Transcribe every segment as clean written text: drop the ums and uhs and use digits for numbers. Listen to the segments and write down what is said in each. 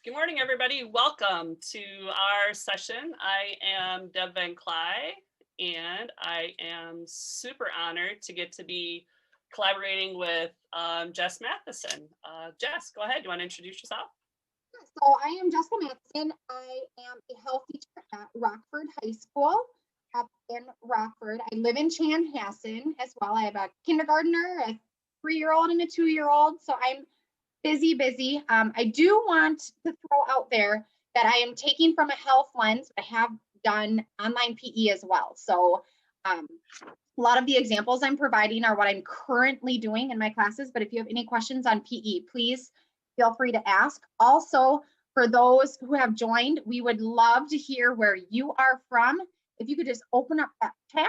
Good morning, everybody. Welcome to our session. I am Deb Van Klei, and I am super honored to get to be collaborating with Jess Matheson. Jess, go ahead. You want to introduce yourself? So I am Jessica Matheson. I am a health teacher at Rockford High School up in Rockford. I live in Chanhassen as well. I have a kindergartner, a 3-year-old, and a 2-year-old. So I'm busy. I do want to throw out there that I am taking from a health lens. I have done online PE as well. So a lot of the examples I'm providing are what I'm currently doing in my classes. But if you have any questions on PE, please feel free to ask. Also, for those who have joined, we would love to hear where you are from. If you could just open up that chat,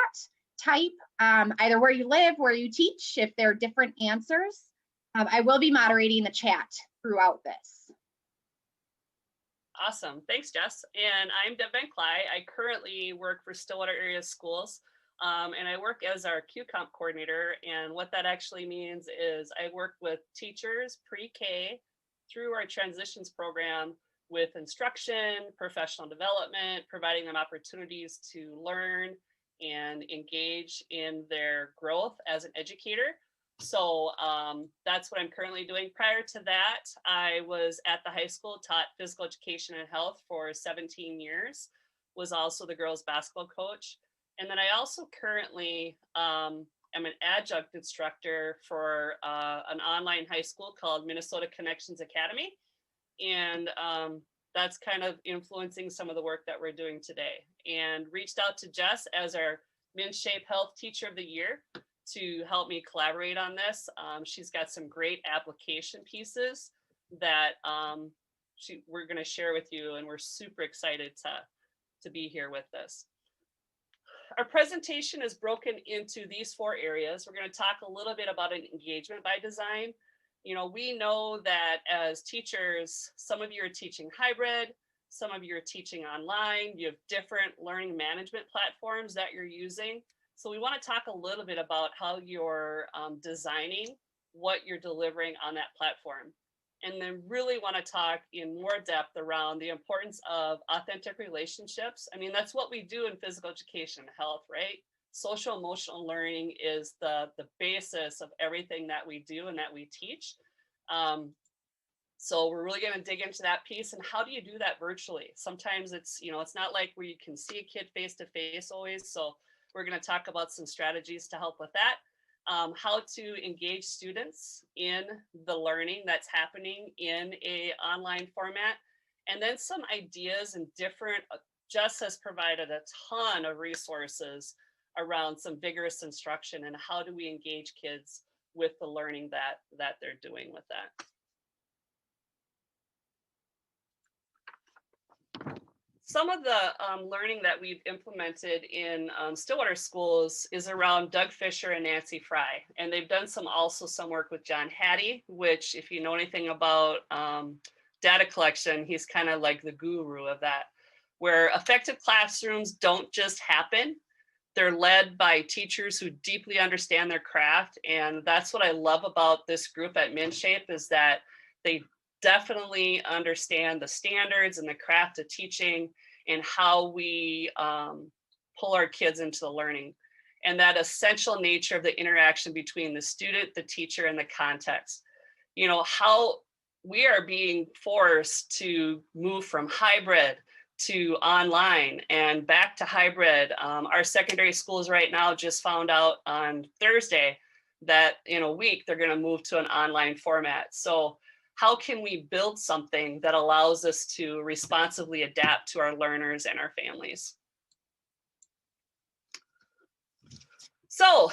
type either where you live, where you teach, if there are different answers. I will be moderating the chat throughout this. Awesome. Thanks, Jess. And I'm Deb Van Klei. I currently work for Stillwater Area Schools, and I work as our QComp coordinator. And what that actually means is I work with teachers pre-K through our transitions program with instruction, professional development, providing them opportunities to learn and engage in their growth as an educator. So that's what I'm currently doing. Prior to that, I was at the high school, taught physical education and health for 17 years, was also the girls basketball coach. And then I also currently am an adjunct instructor for an online high school called Minnesota Connections Academy. And that's kind of influencing some of the work that we're doing today. And reached out to Jess as our MinShape Health Teacher of the Year to help me collaborate on this. She's got some great application pieces that we're going to share with you, and we're super excited to be here with this. Our presentation is broken into these 4 areas. We're going to talk a little bit about an engagement by design. You know, we know that as teachers, some of you are teaching hybrid, some of you are teaching online, you have different learning management platforms that you're using. So we want to talk a little bit about how you're designing what you're delivering on that platform. And then really want to talk in more depth around the importance of authentic relationships. I mean, that's what we do in physical education and health, right? Social emotional learning is the basis of everything that we do and that we teach. So we're really going to dig into that piece. And how do you do that virtually? Sometimes it's, you know, it's not like where you can see a kid face to face always. So we're going to talk about some strategies to help with that. How to engage students in the learning that's happening in a online format. And then some ideas and different, Jess has provided a ton of resources around some vigorous instruction and how do we engage kids with the learning that they're doing with that. Some of the learning that we've implemented in Stillwater schools is around Doug Fisher and Nancy Fry. And they've done some work with John Hattie, which if you know anything about data collection, he's kind of like the guru of that, where effective classrooms don't just happen. They're led by teachers who deeply understand their craft. And that's what I love about this group at MinShape is that they definitely understand the standards and the craft of teaching and how we pull our kids into the learning and that essential nature of the interaction between the student, the teacher, and the context. You know, how we are being forced to move from hybrid to online and back to hybrid. Our secondary schools right now just found out on Thursday that in a week, they're going to move to an online format. So how can we build something that allows us to responsibly adapt to our learners and our families? So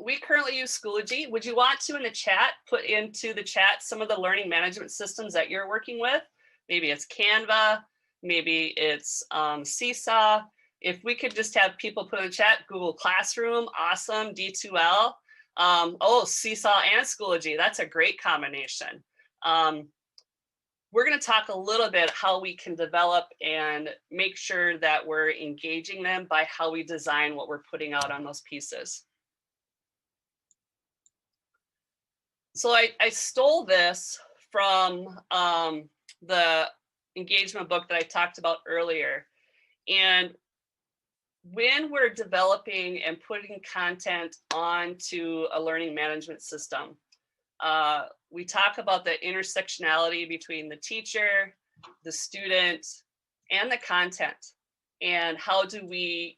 we currently use Schoology. Would you want to in the chat, put into the chat some of the learning management systems that you're working with? Maybe it's Canva, maybe it's Seesaw. If we could just have people put in the chat, Google Classroom, awesome, D2L. Oh, Seesaw and Schoology, that's a great combination. We're going to talk a little bit how we can develop and make sure that we're engaging them by how we design what we're putting out on those pieces. So I stole this from the engagement book that I talked about earlier. And when we're developing and putting content onto a learning management system, we talk about the intersectionality between the teacher, the student, and the content. And how do we,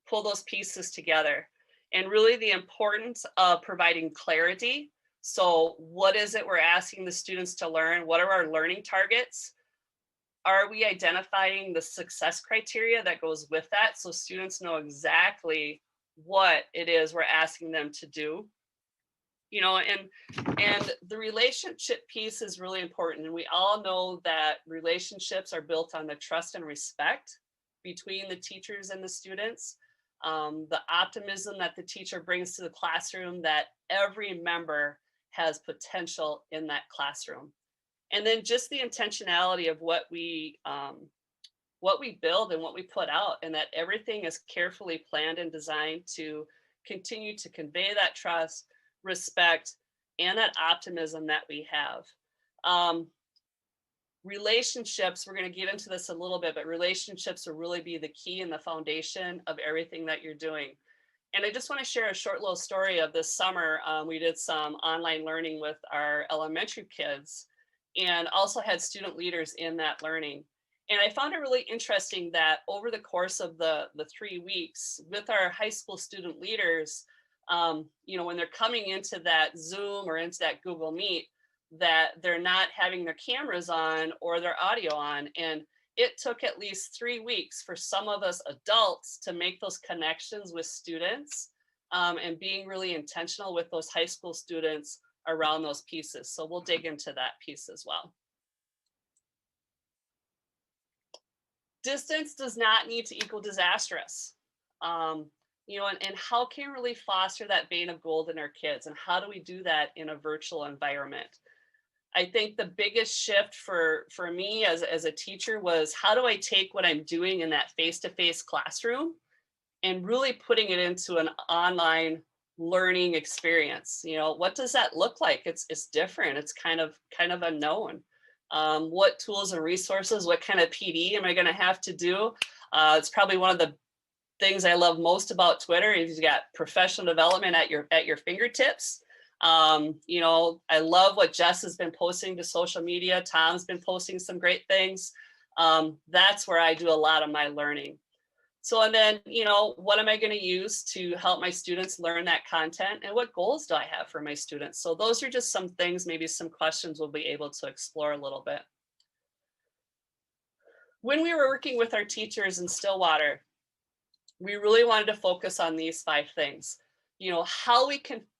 pull those pieces together? And really the importance of providing clarity. So what is it we're asking the students to learn? What are our learning targets? Are we identifying the success criteria that goes with that, so students know exactly what it is we're asking them to do? And the relationship piece is really important. And we all know that relationships are built on the trust and respect between the teachers and the students. The optimism that the teacher brings to the classroom, that every member has potential in that classroom. And then just the intentionality of what we build and what we put out, and that everything is carefully planned and designed to continue to convey that trust, respect, and that optimism that we have. Relationships, we're going to get into this a little bit, but relationships will really be the key and the foundation of everything that you're doing. And I just want to share a short little story of this summer. We did some online learning with our elementary kids, and also had student leaders in that learning. And I found it really interesting that over the course of the 3 weeks with our high school student leaders, when they're coming into that Zoom or into that Google Meet, that they're not having their cameras on or their audio on. And it took at least 3 weeks for some of us adults to make those connections with students, and being really intentional with those high school students around those pieces. So we'll dig into that piece as well. Distance does not need to equal disastrous. And how can we really foster that vein of gold in our kids? And how do we do that in a virtual environment? I think the biggest shift for me as a teacher was, how do I take what I'm doing in that face-to-face classroom and really putting it into an online learning experience? What does that look like? It's different. It's kind of unknown. What tools and resources, what kind of PD am I going to have to do? It's probably one of the things I love most about Twitter is you got professional development at your fingertips. I love what Jess has been posting to social media. Tom's been posting some great things. That's where I do a lot of my learning. So, and then, what am I going to use to help my students learn that content, and what goals do I have for my students? So those are just some things, maybe some questions we'll be able to explore a little bit. When we were working with our teachers in Stillwater, we really wanted to focus on these 5 things.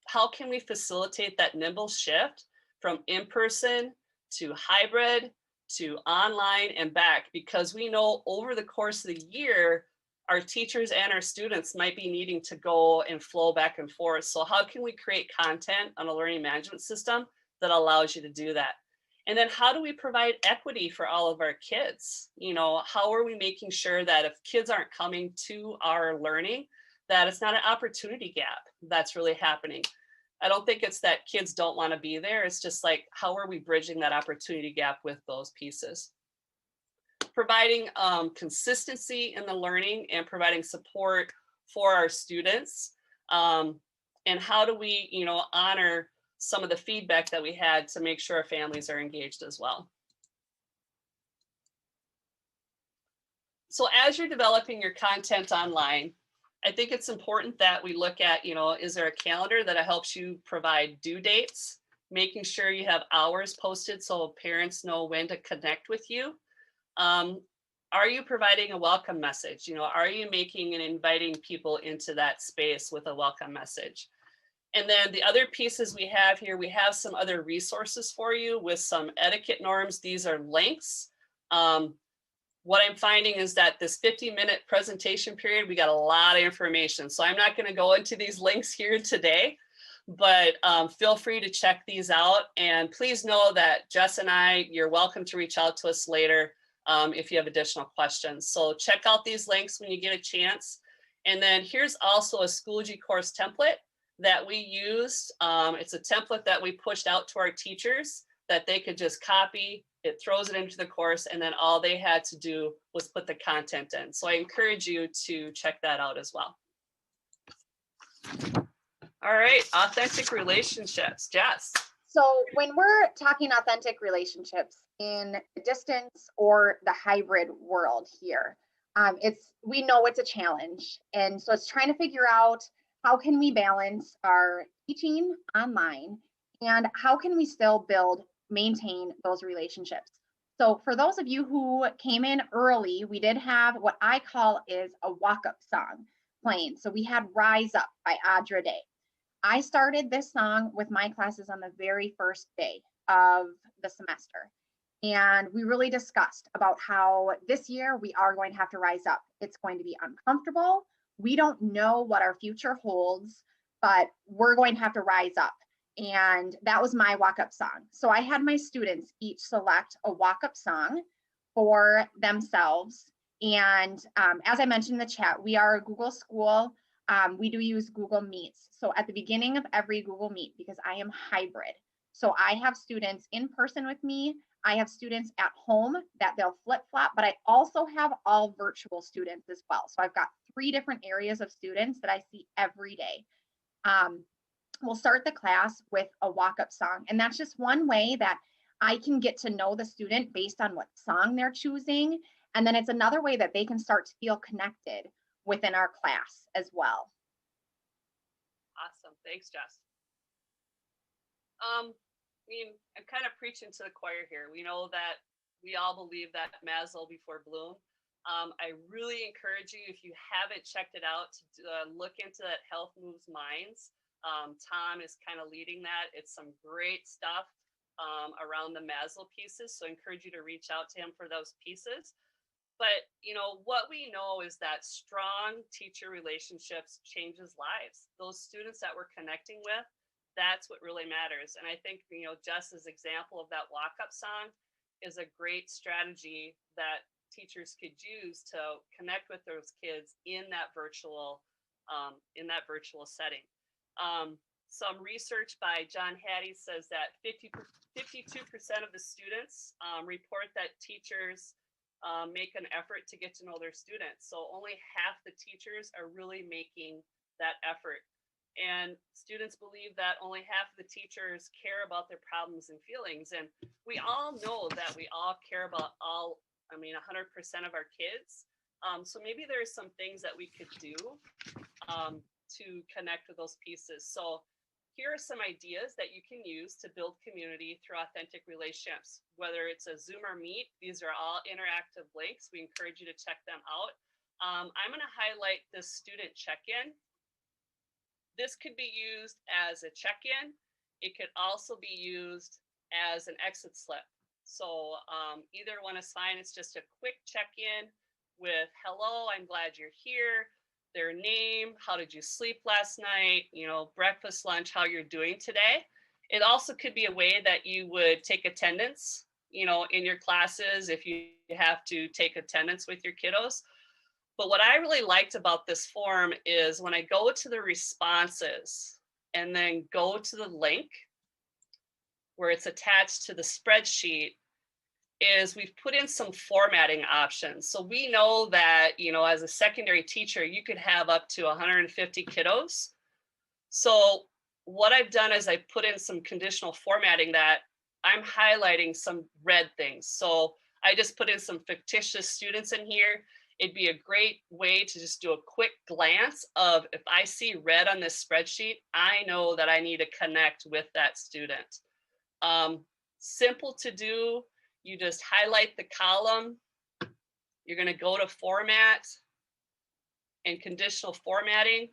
How can we facilitate that nimble shift from in-person to hybrid to online and back? Because we know over the course of the year, our teachers and our students might be needing to go and flow back and forth. So how can we create content on a learning management system that allows you to do that? And then how do we provide equity for all of our kids? How are we making sure that if kids aren't coming to our learning, that it's not an opportunity gap that's really happening? I don't think it's that kids don't want to be there. It's just like, how are we bridging that opportunity gap with those pieces? Providing consistency in the learning and providing support for our students. And how do we, honor some of the feedback that we had to make sure our families are engaged as well. So as you're developing your content online, I think it's important that we look at, is there a calendar that helps you provide due dates, making sure you have hours posted so parents know when to connect with you. Are you providing a welcome message? Are you making and inviting people into that space with a welcome message? And then the other pieces we have here, we have some other resources for you with some etiquette norms. These are links. What I'm finding is that this 50-minute presentation period, we got a lot of information. So I'm not going to go into these links here today, but feel free to check these out. And please know that Jess and you're welcome to reach out to us later if you have additional questions. So check out these links when you get a chance. And then here's also a Schoology course template that we used. It's a template that we pushed out to our teachers that they could just copy, it throws it into the course, and then all they had to do was put the content in. So I encourage you to check that out as well. All right, authentic relationships, Jess. So when we're talking authentic relationships in the distance or the hybrid world here, we know it's a challenge. And so it's trying to figure out how can we balance our teaching online and how can we still maintain those relationships. So for those of you who came in early, we did have what I call is a walk-up song playing. So we had Rise Up by Audra Day. I started this song with my classes on the very first day of the semester. And we really discussed about how this year we are going to have to rise up. It's going to be uncomfortable. We don't know what our future holds, but we're going to have to rise up. And that was my walk-up song. So I had my students each select a walk-up song for themselves. And as I mentioned in the chat, we are a Google school. We do use Google Meets. So at the beginning of every Google Meet, because I am hybrid, so I have students in person with me, I have students at home that they'll flip-flop, but I also have all virtual students as well. So I've got 3 different areas of students that I see every day. We'll start the class with a walk-up song, and that's just one way that I can get to know the student based on what song they're choosing. And then it's another way that they can start to feel connected within our class as well. Awesome. Thanks, Jess. I mean, I'm kind of preaching to the choir here. We know that we all believe that Maslow before Bloom. I really encourage you, if you haven't checked it out, to look into that Health Moves Minds. Tom is kind of leading that. It's some great stuff around the Maslow pieces. So I encourage you to reach out to him for those pieces. But, you know, what we know is that strong teacher relationships changes lives. Those students that we're connecting with, that's what really matters. And I think, you know, Jess's example of that walk-up song is a great strategy that teachers could use to connect with those kids in that virtual setting. Some research by John Hattie says that 52% of the students report that teachers make an effort to get to know their students. So only half the teachers are really making that effort. And students believe that only half of the teachers care about their problems and feelings. And we all know that we all care about 100% of our kids. So maybe there's some things that we could do to connect with those pieces. So here are some ideas that you can use to build community through authentic relationships, whether it's a Zoom or Meet. These are all interactive links. We encourage you to check them out. I'm going to highlight this student check-in. This could be used as a check-in. It could also be used as an exit slip. So either one is fine. It's just a quick check-in with, hello, I'm glad you're here. Their name, how did you sleep last night, you know, breakfast, lunch, how you're doing today. It also could be a way that you would take attendance, you know, in your classes if you have to take attendance with your kiddos. But what I really liked about this form is when I go to the responses and then go to the link where it's attached to the spreadsheet, is we've put in some formatting options. So we know that, you know, as a secondary teacher, you could have up to 150 kiddos. So what I've done is I put in some conditional formatting that I'm highlighting some red things. So I just put in some fictitious students in here. It'd be a great way to just do a quick glance of, if I see red on this spreadsheet, I know that I need to connect with that student. Simple to do. You just highlight the column. You're going to go to format and conditional formatting.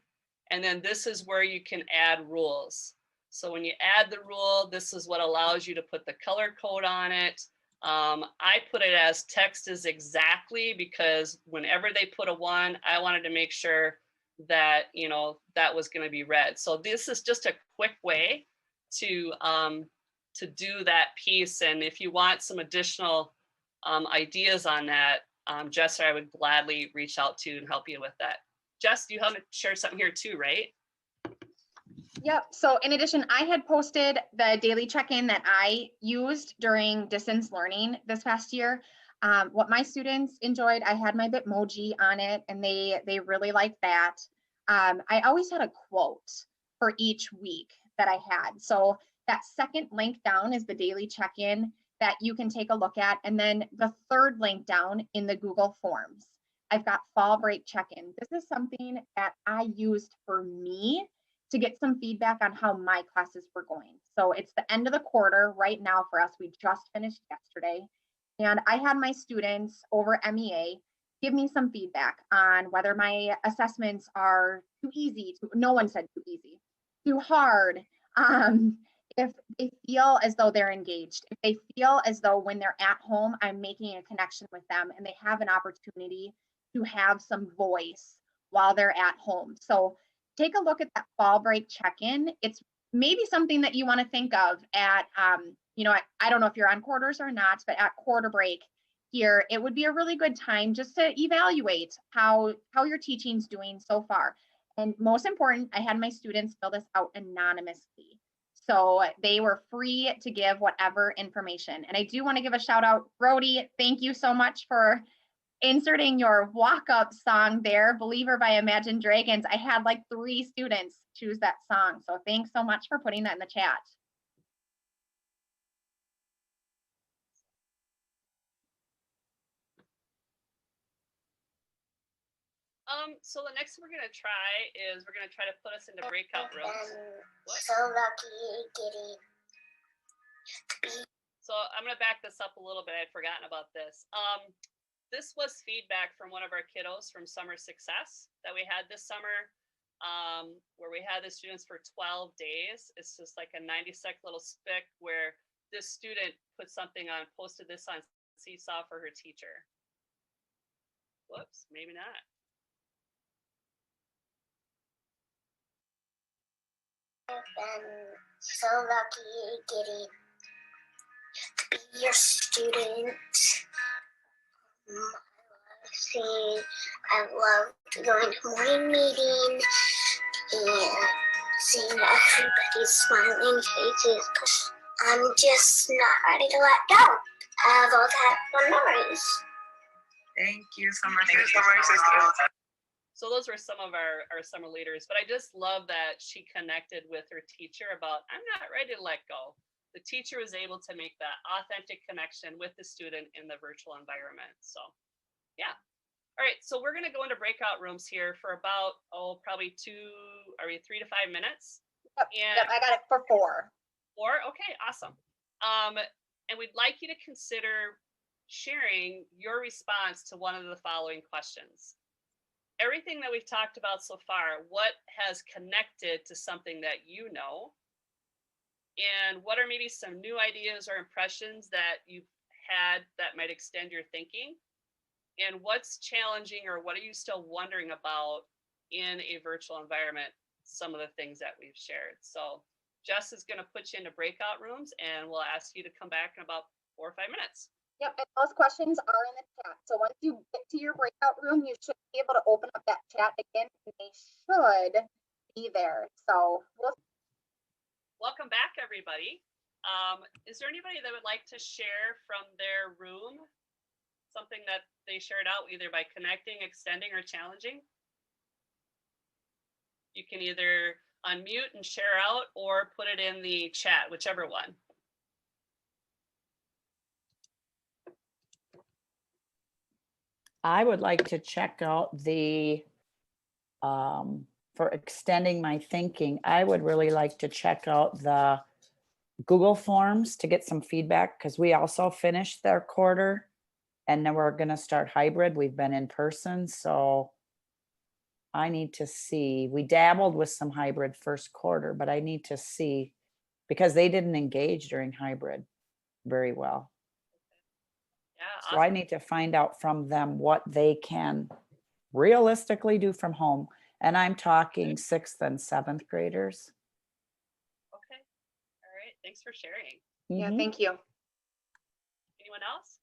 And then this is where you can add rules. So when you add the rule, this is what allows you to put the color code on it. I put it as text is exactly, because whenever they put a 1, I wanted to make sure that, you know, that was going to be red. So this is just a quick way to do that piece. And if you want some additional ideas on that, Jess, I would gladly reach out to and help you with that. Jess, you want to share something here too, right? Yep. So in addition, I had posted the daily check-in that I used during distance learning this past year. What my students enjoyed, I had my Bitmoji on it, and they really liked that. I always had a quote for each week that I had. So that second link down is the daily check-in that you can take a look at. And then the third link down in the Google Forms, I've got fall break check-in. This is something that I used for me to get some feedback on how my classes were going. So it's the end of the quarter right now for us. We just finished yesterday. And I had my students over MEA give me some feedback on whether my assessments are too easy, no one said too easy, too hard. If they feel as though they're engaged, if they feel as though when they're at home, I'm making a connection with them and they have an opportunity to have some voice while they're at home. So take a look at that fall break check-in. It's maybe something that you want to think of at, I don't know if you're on quarters or not, but at quarter break here, it would be a really good time just to evaluate how your teaching's doing so far. And most important, I had my students fill this out anonymously. So they were free to give whatever information. And I do want to give a shout out, Brody. Thank you so much for inserting your walk-up song there, Believer by Imagine Dragons. I had like 3 students choose that song. So thanks so much for putting that in the chat. So the next thing we're gonna try is we're gonna try to put us into breakout rooms. So lucky, Giddy. So I'm gonna back this up a little bit. I'd forgotten about this. This was feedback from one of our kiddos from Summer Success that we had this summer, where we had the students for 12 days. It's just like a 90-second little spic where this student put something on, posted this on Seesaw for her teacher. Whoops, maybe not. I've been so lucky, Giddy, to be your student. I loved going to morning meeting and seeing everybody's smiling faces. I'm just not ready to let go of all that fun memories. Thank you, Summer. So those were some of our summer leaders, but I just love that she connected with her teacher about, I'm not ready to let go. The teacher was able to make that authentic connection with the student in the virtual environment. So yeah. All right, so we're gonna go into breakout rooms here for about, probably 3 to 5 minutes. Yep, I got it for 4. 4, okay, awesome. And we'd like you to consider sharing your response to one of the following questions. Everything that we've talked about so far, what has connected to something that you know? And what are maybe some new ideas or impressions that you've had that might extend your thinking? And what's challenging or what are you still wondering about in a virtual environment? Some of the things that we've shared. So Jess is going to put you into breakout rooms and we'll ask you to come back in about 4 or 5 minutes. Yep, and those questions are in the chat. So once you get to your breakout room, you should be able to open up that chat again, and they should be there. So welcome back, everybody. Is there anybody that would like to share from their room something that they shared out either by connecting, extending, or challenging? You can either unmute and share out or put it in the chat, whichever one. I would like to check out the, for extending my thinking, I would really like to check out the Google Forms to get some feedback because we also finished their quarter and then we're going to start hybrid. We've been in person, so I need to see. We dabbled with some hybrid first quarter, but I need to see because they didn't engage during hybrid very well. Yeah, So awesome. I need to find out from them what they can realistically do from home. And I'm talking 6th and 7th graders. Okay. All right. Thanks for sharing. yeah, thank you. Anyone else?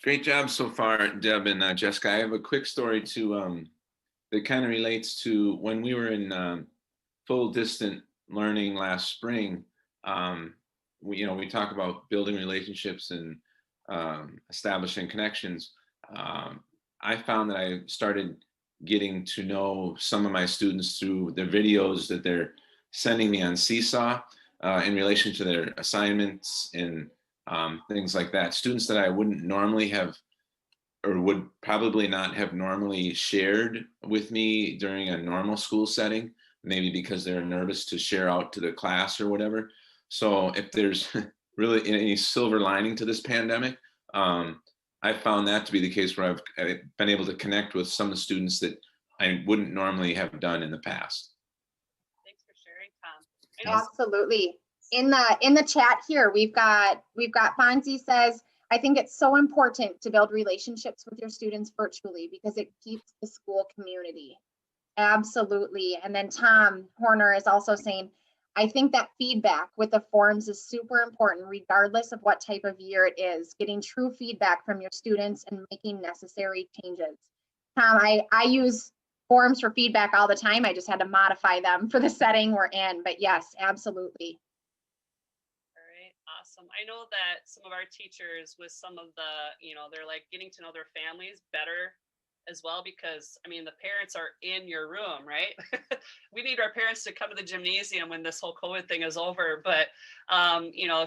Great job so far, Deb and Jessica. I have a quick story to that kind of relates to when we were in full distant learning last spring. We talk about building relationships and establishing connections. I found that I started getting to know some of my students through the videos that they're sending me on Seesaw in relation to their assignments and things like that. Students that I wouldn't normally have or would probably not have normally shared with me during a normal school setting, maybe because they're nervous to share out to the class or whatever. So if there's really any silver lining to this pandemic, I found that to be the case where I've been able to connect with some of the students that I wouldn't normally have done in the past. Thanks for sharing, Tom. Absolutely. In the chat here, we've got Fonzie says, I think it's so important to build relationships with your students virtually because it keeps the school community. Absolutely. And then Tom Horner is also saying, I think that feedback with the forums is super important, regardless of what type of year it is, getting true feedback from your students and making necessary changes. Tom, I use forums for feedback all the time. I just had to modify them for the setting we're in, but yes, absolutely. All right, awesome. I know that some of our teachers with some of the, they're like getting to know their families better as well, because I mean, the parents are in your room, right? We need our parents to come to the gymnasium when this whole COVID thing is over, but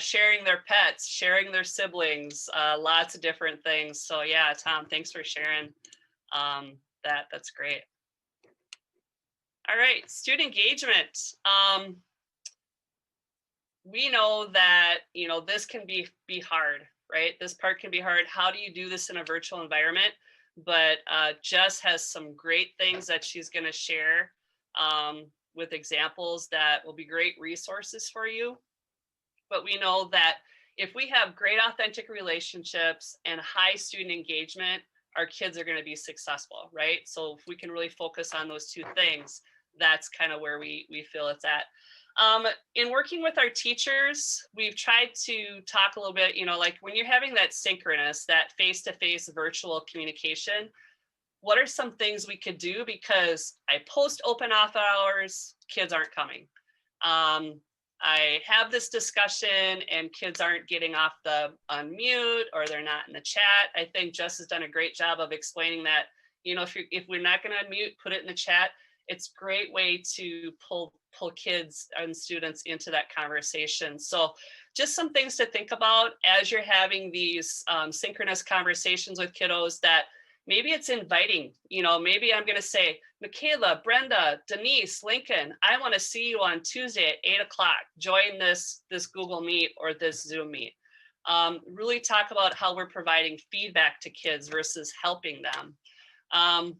sharing their pets, sharing their siblings, lots of different things. So yeah, Tom, thanks for sharing that. That's great. All right, student engagement. We know that, this can be hard, right? This part can be hard. How do you do this in a virtual environment? But Jess has some great things that she's going to share with examples that will be great resources for you. But we know that if we have great authentic relationships and high student engagement, our kids are going to be successful, right? So if we can really focus on those two things, that's kind of where we feel it's at. In working with our teachers, we've tried to talk a little bit, like when you're having that synchronous, that face-to-face virtual communication, what are some things we could do? Because I post open office hours, kids aren't coming. I have this discussion and kids aren't getting off the unmute or they're not in the chat. I think Jess has done a great job of explaining that, if we're not going to unmute, put it in the chat. It's a great way to pull kids and students into that conversation. So just some things to think about as you're having these synchronous conversations with kiddos, that maybe it's inviting, maybe I'm going to say, Michaela, Brenda, Denise, Lincoln, I want to see you on Tuesday at 8:00. Join this Google Meet or this Zoom Meet. Really talk about how we're providing feedback to kids versus helping them.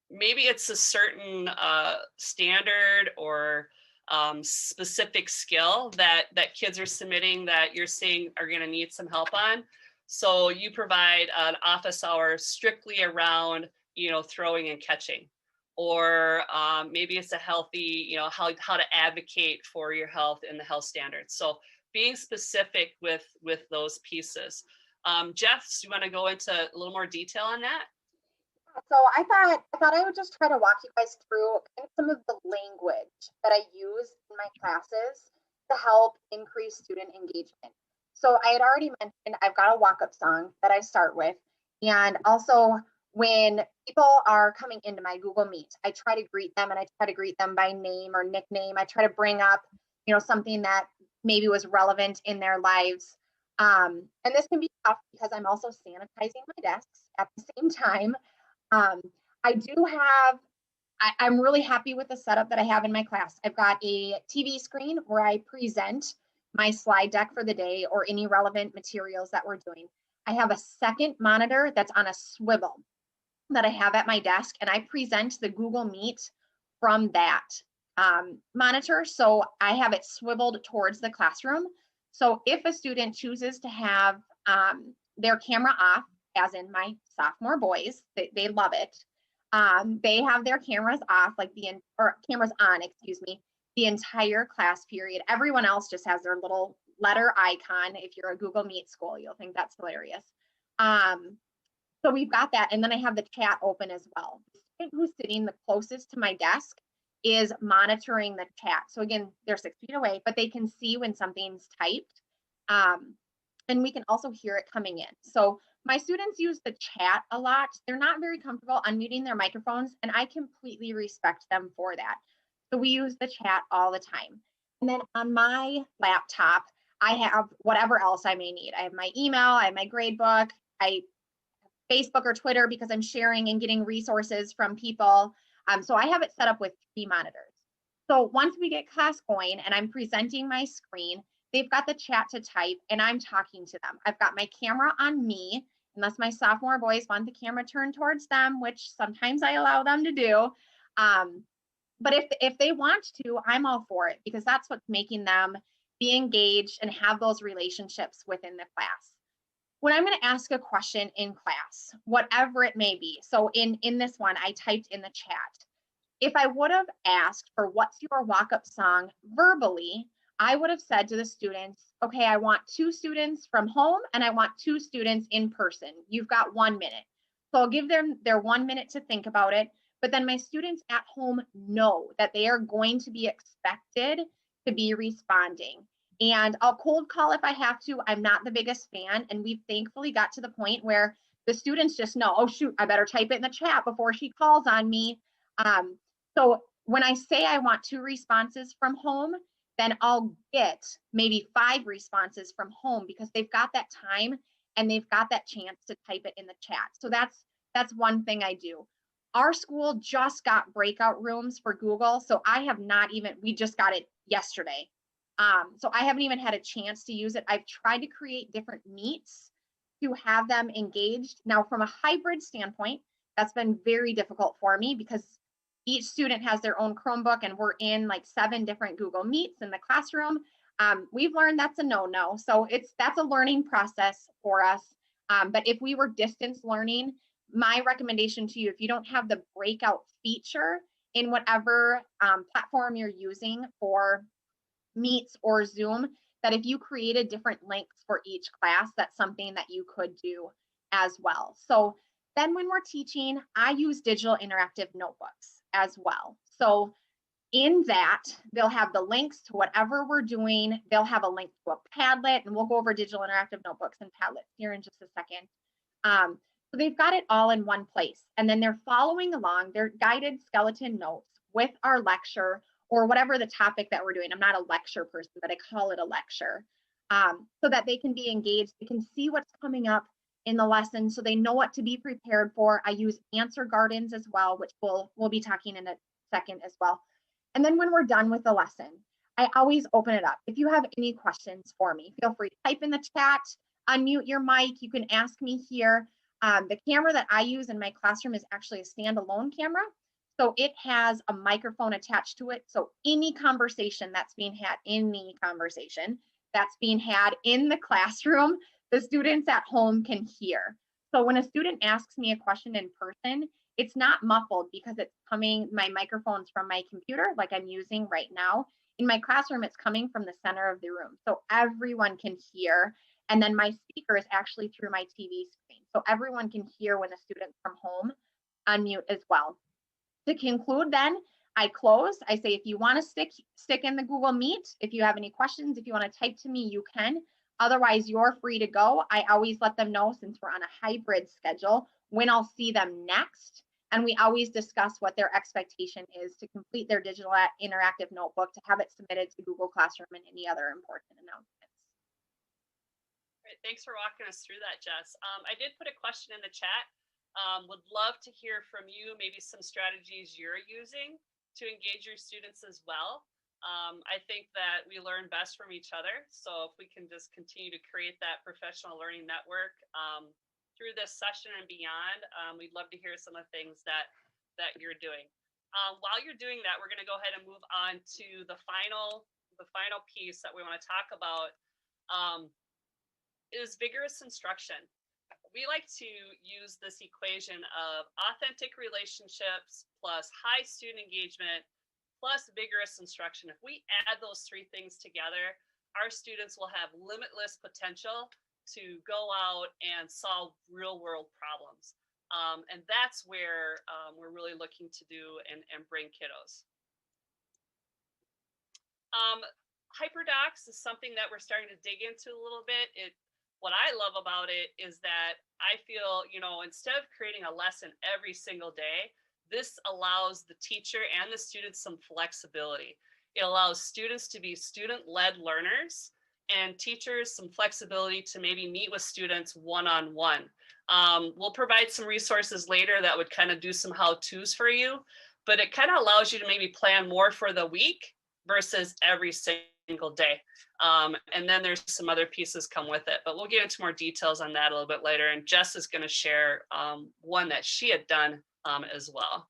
Maybe it's a certain standard or specific skill that kids are submitting that you're seeing are going to need some help on. So you provide an office hour strictly around, throwing and catching, or maybe it's a healthy, how to advocate for your health and the health standards. So being specific with those pieces. Jeff, do you want to go into a little more detail on that? So I thought I would just try to walk you guys through some of the language that I use in my classes to help increase student engagement. So I had already mentioned I've got a walk-up song that I start with. And also when people are coming into my Google Meet, I try to greet them, and I try to greet them by name or nickname. I try to bring up, something that maybe was relevant in their lives. And this can be tough because I'm also sanitizing my desks at the same time. I'm really happy with the setup that I have in my class. I've got a TV screen where I present my slide deck for the day or any relevant materials that we're doing. I have a second monitor that's on a swivel that I have at my desk, and I present the Google Meet from that monitor. So I have it swiveled towards the classroom. So if a student chooses to have their camera off, as in my sophomore boys, they love it. They have their cameras off, cameras on, the entire class period. Everyone else just has their little letter icon. If you're a Google Meet school, you'll think that's hilarious. So we've got that. And then I have the chat open as well. The student who's sitting the closest to my desk is monitoring the chat. So again, they're 6 feet away, but they can see when something's typed. And we can also hear it coming in. So my students use the chat a lot. They're not very comfortable unmuting their microphones, and I completely respect them for that. So we use the chat all the time. And then on my laptop, I have whatever else I may need. I have my email, I have my grade book, I Facebook or Twitter because I'm sharing and getting resources from people. So I have it set up with 3 monitors. So once we get class going and I'm presenting my screen, they've got the chat to type and I'm talking to them. I've got my camera on me, unless my sophomore boys want the camera turned towards them, which sometimes I allow them to do. But if they want to, I'm all for it because that's what's making them be engaged and have those relationships within the class. When I'm going to ask a question in class, whatever it may be. So in this one, I typed in the chat. If I would have asked for what's your walk-up song verbally, I would have said to the students, okay, I want 2 students from home and I want 2 students in person. You've got 1 minute. So I'll give them their 1 minute to think about it. But then my students at home know that they are going to be expected to be responding. And I'll cold call if I have to. I'm not the biggest fan. And we've thankfully got to the point where the students just know, oh, shoot, I better type it in the chat before she calls on me. So when I say I want 2 responses from home, then I'll get maybe 5 responses from home because they've got that time and they've got that chance to type it in the chat. So that's one thing I do. Our school just got breakout rooms for Google. So I have not even, we just got it yesterday. So I haven't even had a chance to use it. I've tried to create different meets to have them engaged. Now, from a hybrid standpoint, that's been very difficult for me because each student has their own Chromebook and we're in like 7 different Google Meets in the classroom. We've learned that's a no-no. So that's a learning process for us. But if we were distance learning, my recommendation to you, if you don't have the breakout feature in whatever platform you're using for Meets or Zoom, that if you created different links for each class, that's something that you could do as well. So then when we're teaching, I use digital interactive notebooks as well. So in that, they'll have the links to whatever we're doing. They'll have a link to a Padlet, and we'll go over digital interactive notebooks and Padlets here in just a second. So they've got it all in one place. And then they're following along their guided skeleton notes with our lecture or whatever the topic that we're doing. I'm not a lecture person, but I call it a lecture, so that they can be engaged. They can see what's coming up in the lesson so they know what to be prepared for. I use answer gardens as well, which we'll be talking in a second as well. And then when we're done with the lesson, I always open it up. If you have any questions for me, feel free to type in the chat, unmute your mic. You can ask me here. The camera that I use in my classroom is actually a standalone camera. So it has a microphone attached to it. So any conversation that's being had in the classroom, the students at home can hear. So when a student asks me a question in person, it's not muffled because it's coming, my microphone's from my computer like I'm using right now. In my classroom, it's coming from the center of the room. So everyone can hear. And then my speaker is actually through my TV screen. So everyone can hear when the students from home unmute as well. To conclude then, I close. I say, if you want to stick in the Google Meet, if you have any questions, if you want to type to me, you can. Otherwise, you're free to go. I always let them know, since we're on a hybrid schedule, when I'll see them next. And we always discuss what their expectation is to complete their digital interactive notebook, to have it submitted to Google Classroom and any other important announcements. Great. Thanks for walking us through that, Jess. I did put a question in the chat. Would love to hear from you, maybe some strategies you're using to engage your students as well. I think that we learn best from each other. So if we can just continue to create that professional learning network through this session and beyond, we'd love to hear some of the things that you're doing. While you're doing that, we're going to go ahead and move on to the final piece that we want to talk about. Is vigorous instruction. We like to use this equation of authentic relationships plus high student engagement plus vigorous instruction. If we add those 3 things together, our students will have limitless potential to go out and solve real world problems. And that's where we're really looking to do and bring kiddos. Hyperdocs is something that we're starting to dig into a little bit. What I love about it is that I feel, instead of creating a lesson every single day, this allows the teacher and the students some flexibility. It allows students to be student-led learners and teachers some flexibility to maybe meet with students one-on-one. We'll provide some resources later that would kind of do some how-tos for you, but it kind of allows you to maybe plan more for the week versus every single day. And then there's some other pieces come with it, but we'll get into more details on that a little bit later. And Jess is going to share one that she had done as well.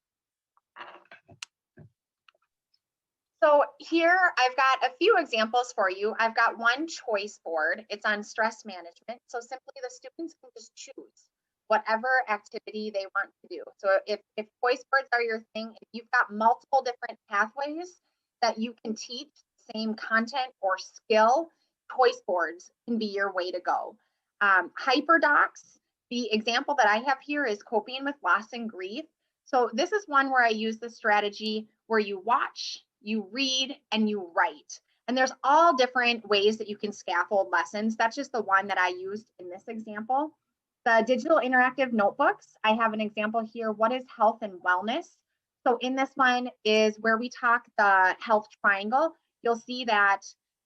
So here I've got a few examples for you. I've got one choice board. It's on stress management. So simply the students can just choose whatever activity they want to do. So if choice boards are your thing, if you've got multiple different pathways that you can teach same content or skill, choice boards can be your way to go. Hyperdocs, the example that I have here is coping with loss and grief. So this is one where I use the strategy where you watch, you read, and you write. And there's all different ways that you can scaffold lessons. That's just the one that I used in this example. The digital interactive notebooks, I have an example here. What is health and wellness? So in this one is where we talk the health triangle. You'll see that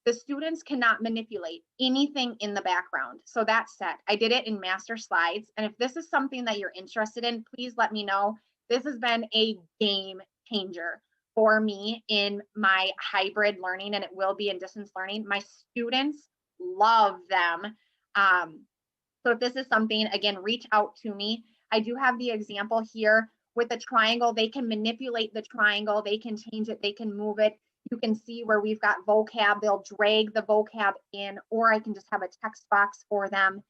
the students cannot manipulate anything in the background. So that's set. I did it in master slides. And if this is something that you're interested in, please let me know. This has been a game changer for me in my hybrid learning, and it will be in distance learning. My students love them. So if this is something, again, reach out to me. I do have the example here with the triangle. They can manipulate the triangle. They can change it. They can move it. You can see where we've got vocab. They'll drag the vocab in, or I can just have a text box for them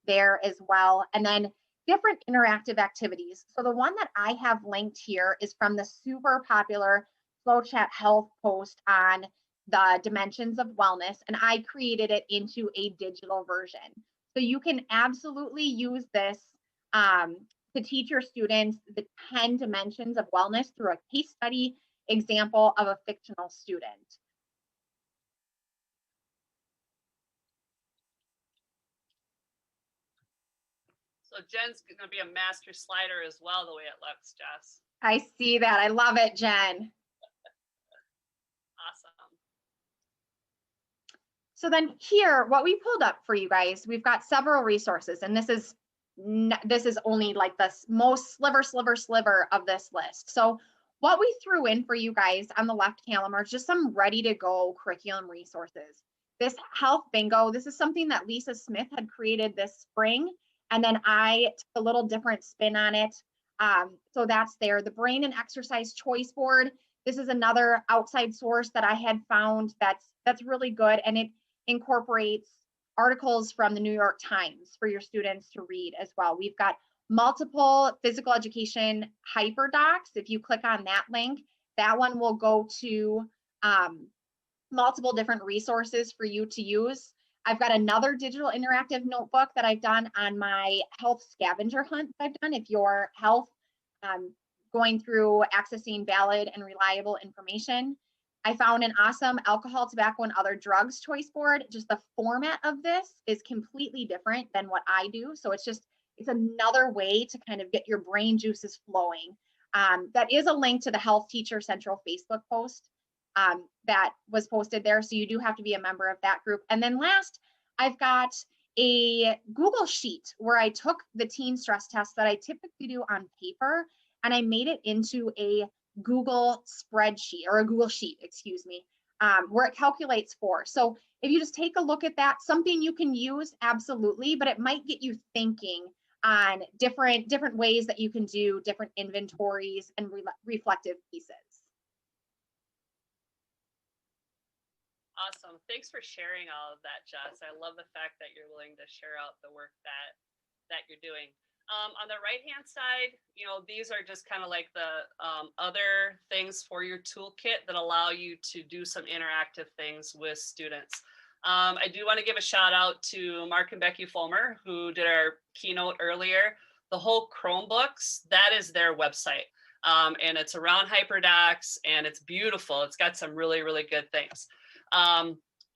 there as well. And then different interactive activities. So the one that I have linked here is from the super popular FlowChat Health post on the dimensions of wellness, and I created it into a digital version. So you can absolutely use this to teach your students the 10 dimensions of wellness through a case study example of a fictional student. So Jen's going to be a master slider as well, the way it looks, Jess. I see that. I love it, Jen. Awesome. So then here, what we pulled up for you guys, we've got several resources, and this is only like the most sliver of this list. So what we threw in for you guys on the left column are just some ready to go curriculum resources. This health bingo, this is something that Lisa Smith had created this spring, and then I took a little different spin on it. So that's there. The brain and exercise choice board. This is another outside source that I had found that's really good, and it incorporates articles from the New York Times for your students to read as well. We've got multiple physical education hyperdocs. If you click on that link, that one will go to multiple different resources for you to use. I've got another digital interactive notebook that I've done on my health scavenger hunt that I've done. If your health going through accessing valid and reliable information. I found an awesome alcohol, tobacco, and other drugs choice board. Just the format of this is completely different than what I do. So it's another way to kind of get your brain juices flowing. That is a link to the Health Teacher Central Facebook post that was posted there. So you do have to be a member of that group. And then last, I've got a Google Sheet where I took the teen stress test that I typically do on paper, and I made it into a Google spreadsheet, or a Google Sheet, excuse me, where it calculates for. So if you just take a look at that, something you can use, absolutely, but it might get you thinking on different ways that you can do different inventories and reflective pieces. Awesome. Thanks for sharing all of that, Jess. I love the fact that you're willing to share out the work that you're doing. On the right-hand side, these are just kind of like the other things for your toolkit that allow you to do some interactive things with students. I do want to give a shout out to Mark and Becky Fulmer, who did our keynote earlier. The whole Chromebooks, that is their website. And it's around HyperDocs and it's beautiful. It's got some really, really good things.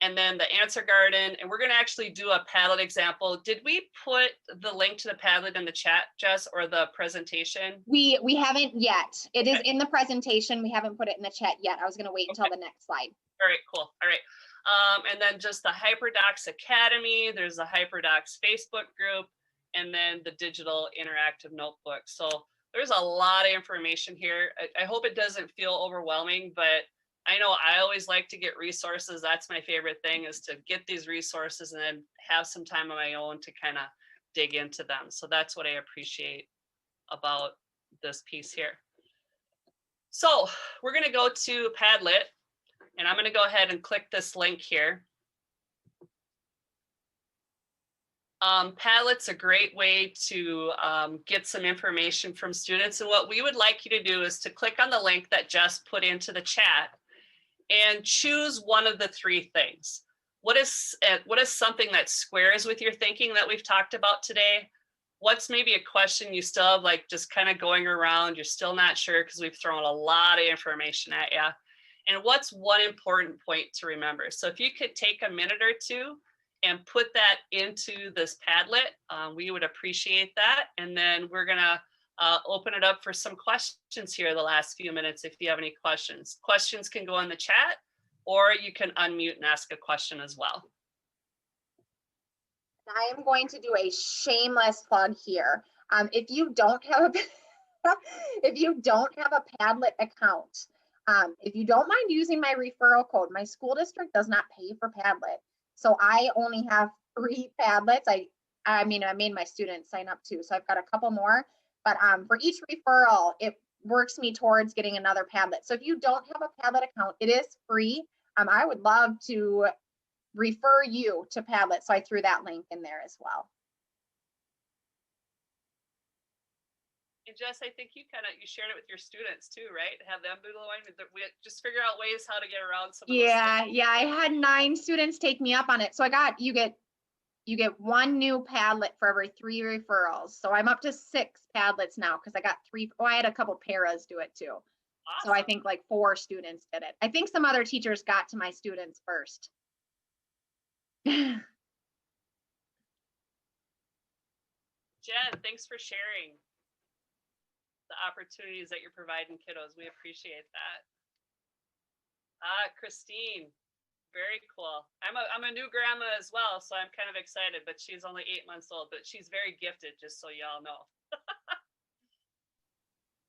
And then the answer garden, and we're going to actually do a Padlet example. Did we put the link to the Padlet in the chat, Jess, or the presentation? We haven't yet. It is in the presentation. We haven't put it in the chat yet. I was going to wait until the next slide. All right, cool. All right. And then just the HyperDocs Academy. There's the HyperDocs Facebook group, and then the digital interactive notebook. So there's a lot of information here. I hope it doesn't feel overwhelming, but I know I always like to get resources. That's my favorite thing, is to get these resources and then have some time on my own to kind of dig into them. So that's what I appreciate about this piece here. So we're going to go to Padlet, and I'm going to go ahead and click this link here. Padlet's a great way to get some information from students. And what we would like you to do is to click on the link that Jess put into the chat and choose one of the three things. What is something that squares with your thinking that we've talked about today? What's maybe a question you still have, like just kind of going around, you're still not sure because we've thrown a lot of information at you? And what's one important point to remember? So if you could take a minute or two and put that into this Padlet, we would appreciate that. And then we're gonna open it up for some questions here the last few minutes if you have any questions. Questions can go in the chat, or you can unmute and ask a question as well. I am going to do a shameless plug here. If you don't have a Padlet account, if you don't mind using my referral code, my school district does not pay for Padlet. So I only have 3 Padlets. I mean, I made my students sign up too, so I've got a couple more. But for each referral, it works me towards getting another Padlet. So if you don't have a Padlet account, it is free. I would love to refer you to Padlet. So I threw that link in there as well. And Jess, I think you shared it with your students too, right? Have them do the line. We just figure out ways how to get around some of those things. Yeah, I had 9 students take me up on it. So you get 1 new Padlet for every 3 referrals. So I'm up to 6 Padlets now because I got 3. Oh, I had a couple paras do it too. Awesome. So I think like 4 students did it. I think some other teachers got to my students first. Jen, thanks for sharing the opportunities that you're providing kiddos. We appreciate that. Christine, very cool. I'm a new grandma as well, so I'm kind of excited, but she's only 8 months old, but she's very gifted, just so y'all know.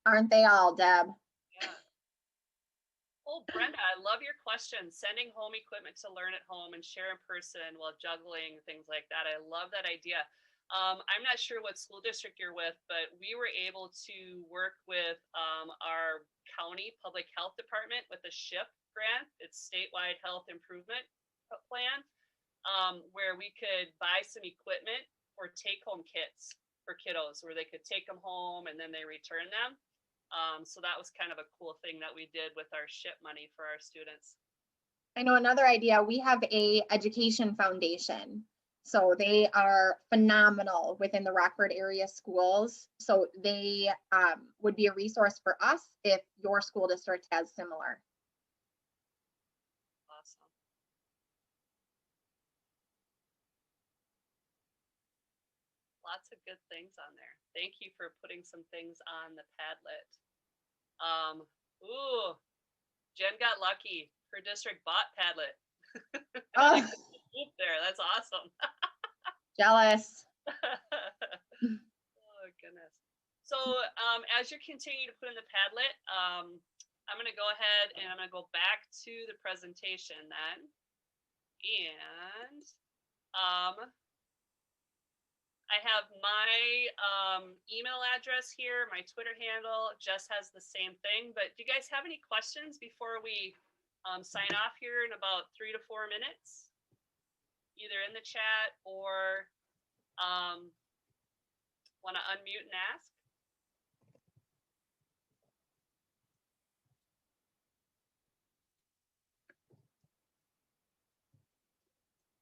Aren't they all, Deb? Yeah. Oh, Brenda, I love your question. Sending home equipment to learn at home and share in person while juggling, things like that. I love that idea. I'm not sure what school district you're with, but we were able to work with our county public health department with a SHIP grant. It's statewide health improvement plan, where we could buy some equipment or take-home kits for kiddos where they could take them home and then they return them. So that was kind of a cool thing that we did with our SHIP money for our students. I know another idea. We have a education foundation. So they are phenomenal within the Rockford area schools. So they would be a resource for us if your school district has similar. Awesome. Lots of good things on there. Thank you for putting some things on the Padlet. Ooh, Jen got lucky. Her district bought Padlet. Oh. There, that's awesome. Jealous. Oh goodness. So as you continue to put in the Padlet, I'm going to go ahead and I'm going to go back to the presentation then. And I have my email address here, my Twitter handle. Jess has the same thing. But do you guys have any questions before we sign off here in about 3 to 4 minutes? Either in the chat or want to unmute and ask?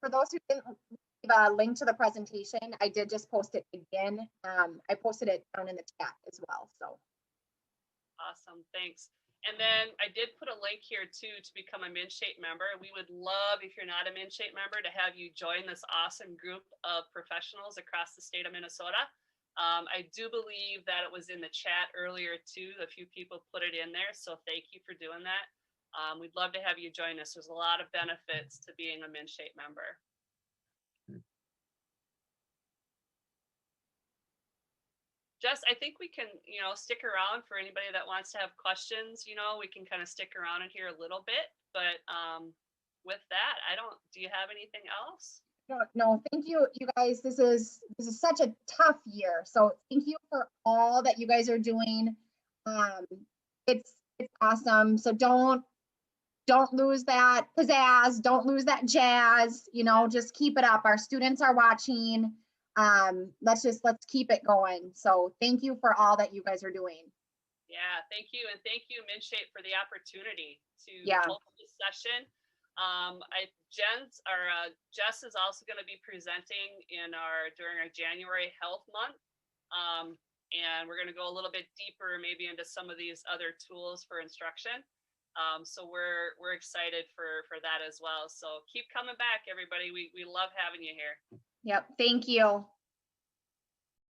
for those who didn't leave a link to the presentation, I did just post it again. I posted it down in the chat as well. So Awesome, thanks. And then I did put a link here too to become a MinShape member. We would love, if you're not a MinShape member, to have you join this awesome group of professionals across the state of Minnesota. I do believe that it was in the chat earlier too. A few people put it in there, so thank you for doing that. We'd love to have you join us. There's a lot of benefits to being a MinShape member. Jess, I think we can, stick around for anybody that wants to have questions. We can kind of stick around in here a little bit, but with that, do you have anything else? no, thank you, you guys. This is such a tough year. So thank you for all that you guys are doing. It's awesome. So don't lose that pizzazz. Don't lose that jazz. Just keep it up. Our students are watching. Let's keep it going. So thank you for all that you guys are doing. Yeah, thank you. And thank you, MinShape, for the opportunity to hold this session. Jess is also going to be presenting during our January Health Month. And we're going to go a little bit deeper maybe into some of these other tools for instruction. So we're excited for that as well. So keep coming back, everybody. We love having you here. Yep. Thank you.